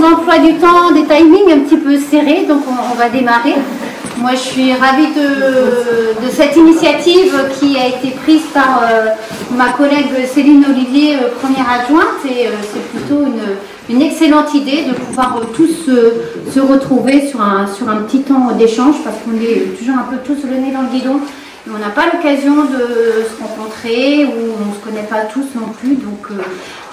des emplois du temps, des timings un petit peu serrés, donc on va démarrer. Moi, je suis ravie de cette initiative qui a été prise par ma collègue Céline Olivier, première adjointe, et c'est plutôt une excellente idée de pouvoir tous se retrouver sur un petit temps d'échange, parce qu'on est toujours un peu tous le nez dans le guidon. On n'a pas l'occasion de se rencontrer, ou on ne se connaît pas tous non plus, donc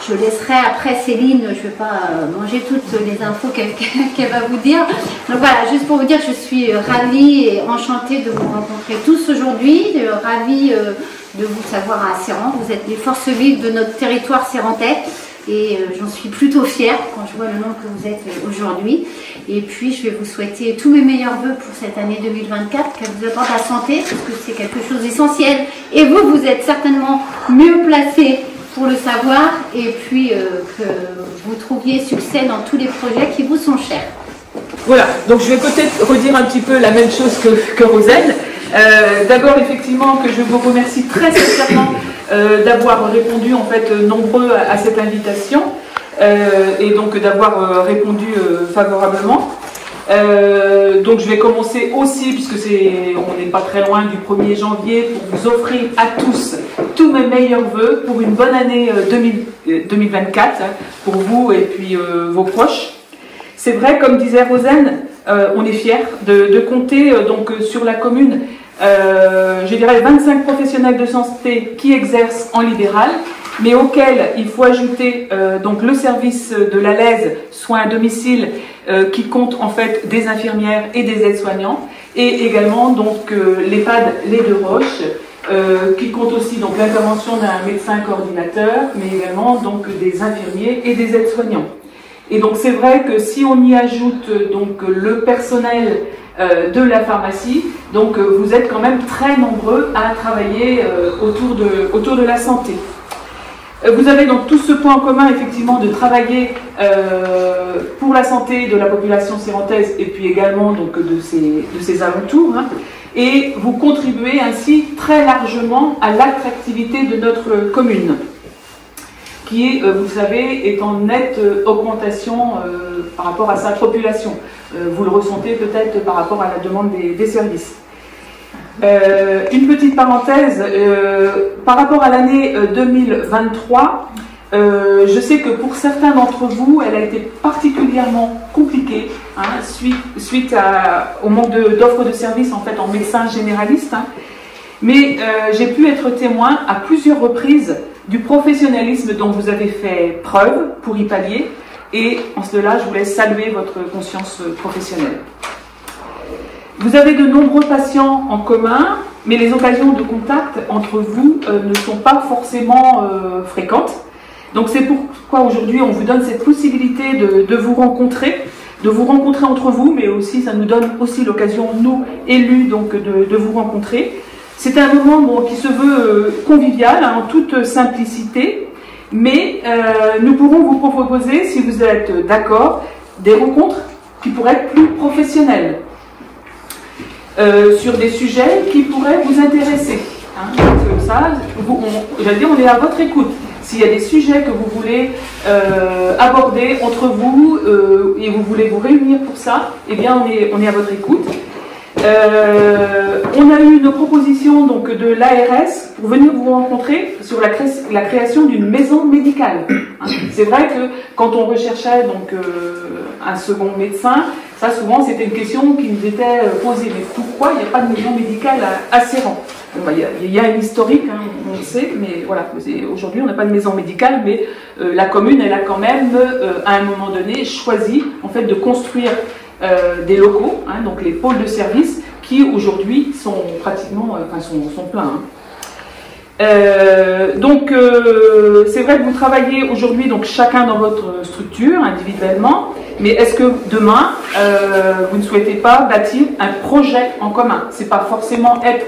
je laisserai après Céline, je ne vais pas manger toutes les infos qu'elle va vous dire. Donc voilà, juste pour vous dire que je suis ravie et enchantée de vous rencontrer tous aujourd'hui, ravie de vous savoir à Serrans. Vous êtes les forces vives de notre territoire sérantais. Et j'en suis plutôt fière quand je vois le nombre que vous êtes aujourd'hui. Et puis je vais vous souhaiter tous mes meilleurs vœux pour cette année 2024, qu'elle vous apporte la santé, parce que c'est quelque chose d'essentiel. Et vous êtes certainement mieux placé pour le savoir, et puis que vous trouviez succès dans tous les projets qui vous sont chers. Voilà, donc je vais peut-être redire un petit peu la même chose que Roselle. D'abord, effectivement, que je vous remercie très sincèrement d'avoir répondu en fait nombreux à cette invitation et donc d'avoir répondu favorablement. Donc je vais commencer aussi, puisque on n'est pas très loin du 1er janvier, pour vous offrir à tous mes meilleurs vœux pour une bonne année 2024 pour vous et puis vos proches. C'est vrai, comme disait Rosane, on est fiers de compter donc sur la commune, je dirais 25 professionnels de santé qui exercent en libéral, mais auxquels il faut ajouter donc le service de la LES, soins à domicile, qui compte en fait des infirmières et des aides-soignants, et également donc l'EHPAD Les Deux Roches, qui compte aussi donc l'intervention d'un médecin coordinateur, mais également donc des infirmiers et des aides-soignants. Et donc c'est vrai que si on y ajoute donc le personnel de la pharmacie, donc vous êtes quand même très nombreux à travailler autour de la santé. Vous avez donc tout ce point en commun effectivement de travailler pour la santé de la population sérantaise et puis également donc de ses alentours, hein, et vous contribuez ainsi très largement à l'attractivité de notre commune, qui, vous savez, est en nette augmentation par rapport à sa population. Vous le ressentez peut-être par rapport à la demande des services. Une petite parenthèse, par rapport à l'année 2023, je sais que pour certains d'entre vous, elle a été particulièrement compliquée, hein, suite au manque d'offres de services en fait en médecins généralistes, hein. Mais j'ai pu être témoin à plusieurs reprises du professionnalisme dont vous avez fait preuve pour y pallier, et en cela je voulais saluer votre conscience professionnelle. Vous avez de nombreux patients en commun, mais les occasions de contact entre vous ne sont pas forcément fréquentes. Donc c'est pourquoi aujourd'hui on vous donne cette possibilité de vous rencontrer entre vous, mais aussi ça nous donne aussi l'occasion, nous élus, donc de vous rencontrer. C'est un moment qui se veut convivial, hein, en toute simplicité, mais nous pourrons vous proposer, si vous êtes d'accord, des rencontres qui pourraient être plus professionnelles, sur des sujets qui pourraient vous intéresser. Hein. Comme ça, on est à votre écoute. S'il y a des sujets que vous voulez aborder entre vous et vous voulez vous réunir pour ça, eh bien on est à votre écoute. On a eu une proposition donc de l'ARS pour venir vous rencontrer sur la création d'une maison médicale. Hein. C'est vrai que quand on recherchait donc un second médecin, ça souvent c'était une question qui nous était posée. Mais pourquoi il n'y a pas de maison médicale à Serrans? Bon, bah, il y a un historique, hein, on le sait, mais voilà, aujourd'hui on n'a pas de maison médicale, mais la commune elle a quand même à un moment donné choisi en fait de construire des locaux, hein, donc les pôles de service, qui aujourd'hui sont pratiquement, sont pleins. Hein. Donc c'est vrai que vous travaillez aujourd'hui donc chacun dans votre structure individuellement, mais est-ce que demain vous ne souhaitez pas bâtir un projet en commun? C'est pas forcément être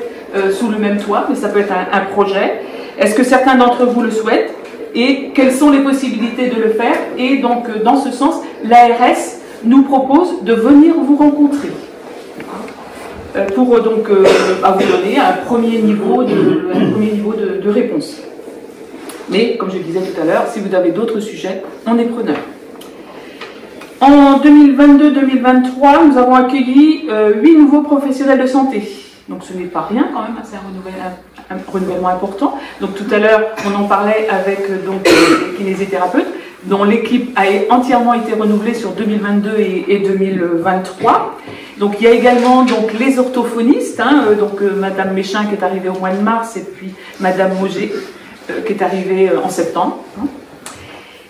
sous le même toit, mais ça peut être un projet. Est-ce que certains d'entre vous le souhaitent? Et quelles sont les possibilités de le faire? Et donc dans ce sens, l'ARS nous propose de venir vous rencontrer pour donc à vous donner un premier niveau de réponse. Mais comme je le disais tout à l'heure, si vous avez d'autres sujets, on est preneur. En en 2022-2023, nous avons accueilli 8 nouveaux professionnels de santé. Donc ce n'est pas rien quand même, c'est un renouvellement important. Donc tout à l'heure, on en parlait avec les kinésithérapeutes, dont l'équipe a entièrement été renouvelée sur 2022 et 2023. Donc il y a également donc, les orthophonistes, Madame Méchin qui est arrivée au mois de mars, et puis Madame Mauger qui est arrivée en septembre.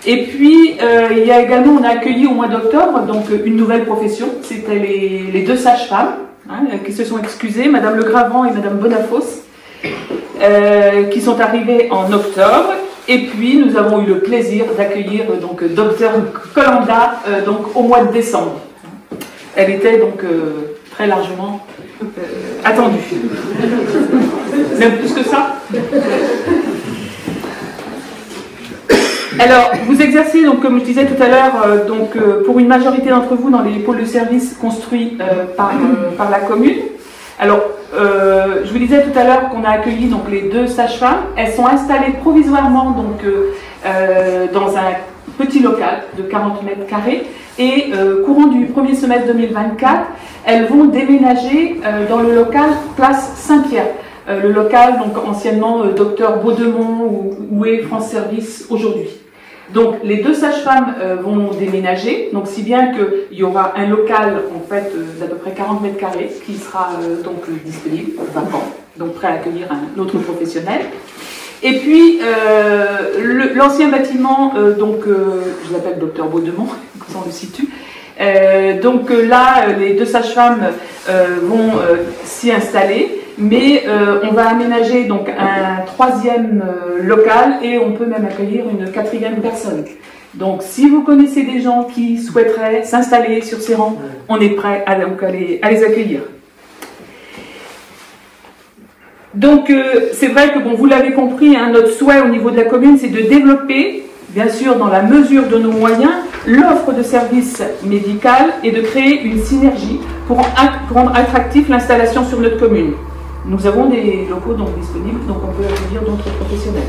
Et puis, il y a également, on a accueilli au mois d'octobre donc une nouvelle profession, c'était les 2 sages-femmes qui se sont excusées, Madame Le Gravant et Madame Bonafos, qui sont arrivées en octobre. Et puis, nous avons eu le plaisir d'accueillir donc Docteur Colanda donc au mois de décembre. Elle était donc très largement attendue. Même plus que ça. Alors, vous exercez, donc, comme je disais tout à l'heure, pour une majorité d'entre vous dans les pôles de services construits par la commune. Alors, je vous disais tout à l'heure qu'on a accueilli donc, les 2 sages-femmes. Elles sont installées provisoirement donc, dans un petit local de 40 mètres carrés. Et courant du premier semestre 2024, elles vont déménager dans le local Place Saint-Pierre. Le local, donc anciennement Docteur Baudemont, où est France Service aujourd'hui. Donc les 2 sages-femmes vont déménager, donc si bien qu'il y aura un local en fait d'à peu près 40 mètres carrés qui sera donc disponible, vacant, donc prêt à accueillir un autre professionnel. Et puis l'ancien bâtiment, je l'appelle Docteur Baudemont, comme ça on le situe. Donc là, les 2 sages-femmes vont s'y installer. Mais on va aménager donc un 3e local et on peut même accueillir une 4e personne. Donc si vous connaissez des gens qui souhaiteraient s'installer sur ces rangs, on est prêt à les accueillir. Donc c'est vrai que bon, vous l'avez compris, notre souhait au niveau de la commune, c'est de développer, bien sûr dans la mesure de nos moyens, l'offre de services médicaux et de créer une synergie pour rendre attractif l'installation sur notre commune. Nous avons des locaux donc disponibles, donc on peut accueillir d'autres professionnels.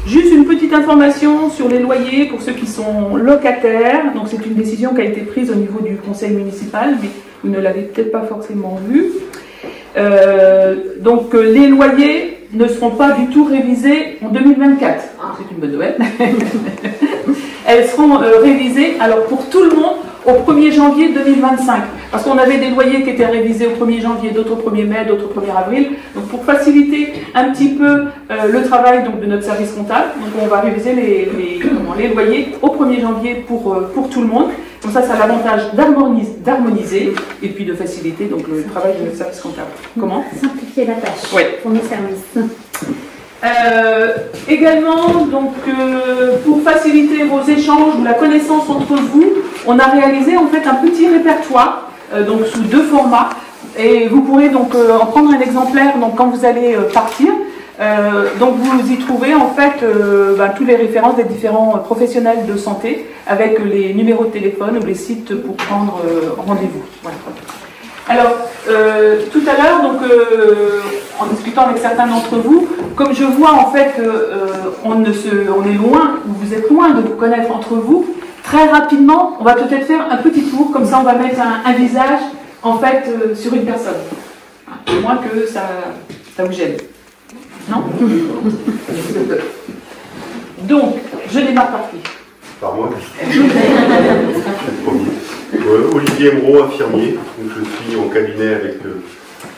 Juste une petite information sur les loyers pour ceux qui sont locataires. Donc c'est une décision qui a été prise au niveau du conseil municipal, mais vous ne l'avez peut-être pas forcément vu. Donc les loyers ne seront pas du tout révisés en 2024. C'est une bonne nouvelle. Elles seront révisées alors pour tout le monde au 1er janvier 2025. Parce qu'on avait des loyers qui étaient révisés au 1er janvier, d'autres au 1er mai, d'autres au 1er avril. Donc pour faciliter un petit peu le travail donc, de notre service comptable, donc on va réviser les loyers au 1er janvier pour tout le monde. Comme ça a l'avantage d'harmoniser et puis de faciliter donc, le travail de notre service comptable. Comment ? Simplifier la tâche pour nos services. Également, donc, pour faciliter vos échanges ou la connaissance entre vous, on a réalisé en fait un petit répertoire donc sous 2 formats et vous pourrez donc en prendre un exemplaire donc quand vous allez partir. Donc vous y trouvez en fait tous les références des différents professionnels de santé avec les numéros de téléphone ou les sites pour prendre rendez-vous. Voilà. Alors, tout à l'heure, donc, en discutant avec certains d'entre vous, comme je vois en fait on est loin, vous êtes loin de vous connaître entre vous, très rapidement, on va peut-être faire un petit tour, comme ça on va mettre un visage en fait sur une personne. Au moins que ça vous gêne. Non? Donc, je démarre par qui? Par moi. Olivier Emeraud, infirmier. Donc, je suis en cabinet avec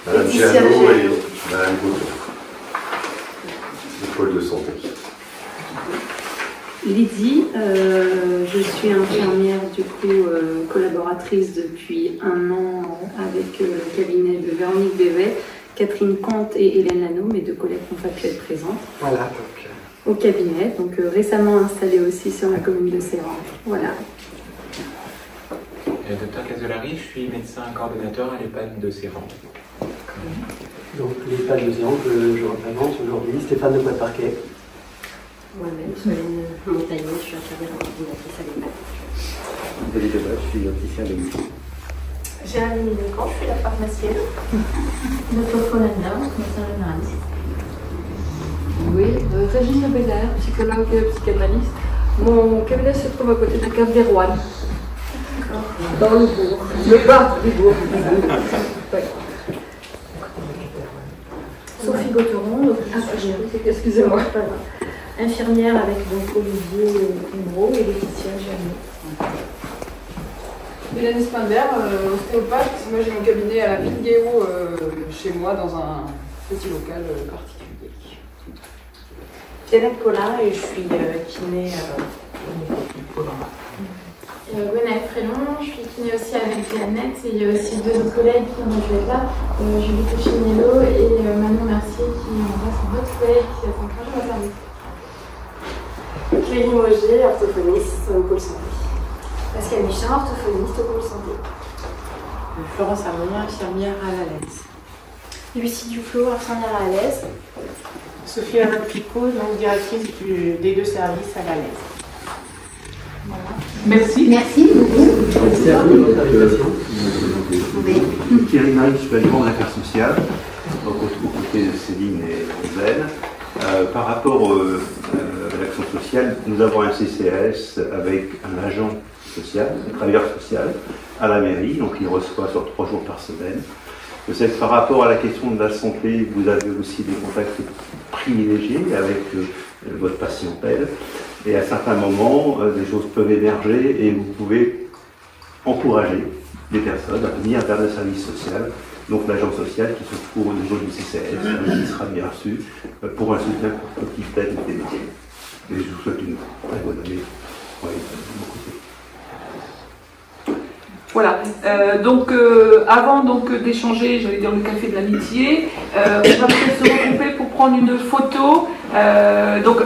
Mme Giano et Mme Gautreau, le pôle de santé. Lydie, je suis infirmière du coup collaboratrice depuis 1 an avec le cabinet de Véronique Bévet, Catherine Comte et Hélène Lano, mes 2 collègues qui n'ont pas pu être présentes. Voilà, donc, au cabinet, donc récemment installée aussi sur la commune de Serran. Voilà. Docteur Casolari, je suis médecin coordonnateur à l'EHPAD de Serran. Donc l'EHPAD de Serran que je représente aujourd'hui, Stéphane de Poit-Parquet. Moi-même, Solène Montagnier, je suis infirmière coordinatrice à l'EHPAD. David Debat, je suis opticien de l'UQI. Jérémy Legrand, je suis la pharmacienne. Docteur Colanda, médecin généraliste. Oui, Régine Bédard, psychologue et psychanalyste. Mon cabinet se trouve à côté de la cave des Roannes. Dans le bourg. Le bas du bourg. Sophie Gauteron, donc Excusez-moi. infirmière avec donc Olivier Imro et Laetitia Germain. Mélanie Spinder, ostéopathe. Moi j'ai mon cabinet à la Ville Guéot chez moi dans un petit local particulier. Violette Paulin et je suis kiné. Gwenaëlle Frélon, je suis kiné aussi avec Jeannette et il y a aussi deux autres collègues qui ont dû être là, Julie Cochinello et Manon Mercier qui sont d'autres collègues qui sont en train de service. Clélie Moger, orthophoniste au pôle santé. Pascal Michin, orthophoniste au pôle santé. Florence Armand, infirmière à la LES. Lucie Duflo, infirmière à la LES. Sophie Arnaud-Picot, donc directrice des deux services à la LES. Voilà. Merci. Merci beaucoup. Merci à vous de votre invitation. Thierry Marie, je suis adjoint d'affaires sociales, donc aux côtés de Céline et Roselle. Par rapport à l'action sociale, nous avons un CCAS avec un agent social, un travailleur social, à la mairie, donc il reçoit sur 3 jours par semaine. Je sais que par rapport à la question de la santé, vous avez aussi des contacts privilégiés avec votre patientèle. Et à certains moments, des choses peuvent émerger et vous pouvez encourager des personnes à venir vers le service social, donc l'agent social qui se trouve au niveau du CCAS, qui sera bien reçu pour un soutien constructif d'aide des métiers. Et je vous souhaite une très bonne année. Oui, Voilà, donc avant d'échanger, j'allais dire le café de l'amitié, on va peut-être se regrouper pour prendre une photo. Donc